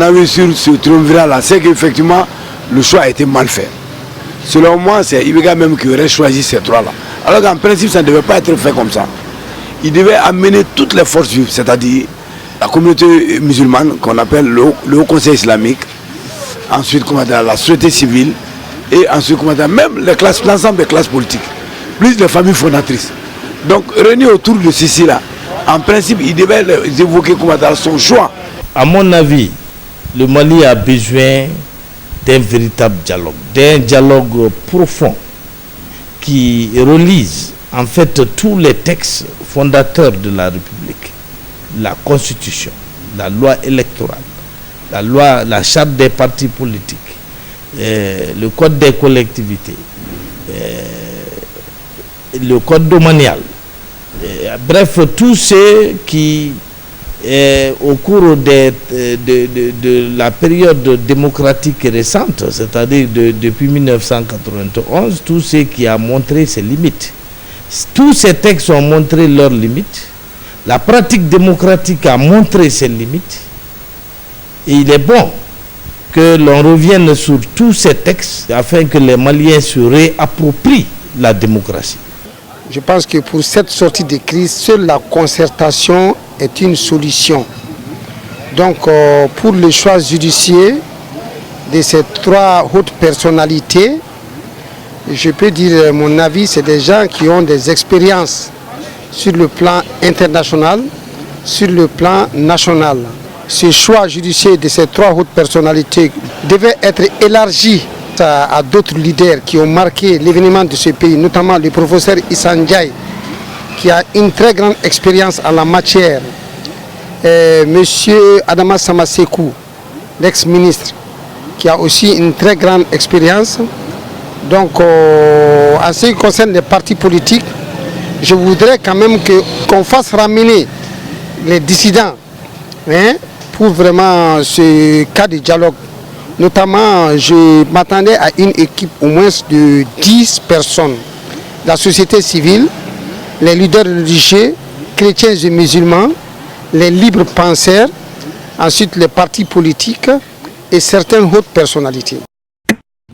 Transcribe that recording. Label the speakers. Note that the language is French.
Speaker 1: a vu sur ce triumvirat-là, c'est qu'effectivement, le choix a été mal fait. Selon moi, c'est Ibeka même qui aurait choisi ces trois-là. Alors qu'en principe, ça ne devait pas être fait comme ça. Il devait amener toutes les forces vives, c'est-à-dire la communauté musulmane, qu'on appelle le Haut Conseil islamique, ensuite la société civile, et ensuite même l'ensemble des classes politiques, plus les familles fondatrices. Donc, réunis autour de ceci-là, en principe, il devait évoquer son choix.
Speaker 2: À mon avis, le Mali a besoin d'un véritable dialogue profond qui relise en fait tous les textes fondateurs de la République, la Constitution, la loi électorale, la charte des partis politiques, le code des collectivités, le code domanial, bref, tout ce qui au cours de la période démocratique récente, c'est-à-dire depuis 1991, tout ce qui a montré ses limites. Tous ces textes ont montré leurs limites. La pratique démocratique a montré ses limites. Et il est bon que l'on revienne sur tous ces textes afin que les Maliens se réapproprient la démocratie.
Speaker 3: Je pense que pour cette sortie de crise, seule la concertation est une solution. Donc pour le choix judiciaire de ces trois hautes personnalités, je peux dire mon avis, c'est des gens qui ont des expériences sur le plan international, sur le plan national. Ce choix judiciaire de ces trois hautes personnalités devait être élargi à d'autres leaders qui ont marqué l'événement de ce pays, notamment le professeur Issa Ndiaye, qui a une très grande expérience en la matière. Monsieur Adama Samasekou, l'ex-ministre, qui a aussi une très grande expérience. Donc, en ce qui concerne les partis politiques, je voudrais quand même qu'on fasse ramener les dissidents pour vraiment ce cas de dialogue. Notamment, je m'attendais à une équipe au moins de 10 personnes. La société civile, les leaders religieux, chrétiens et musulmans, les libres penseurs, ensuite les partis politiques et certaines hautes personnalités.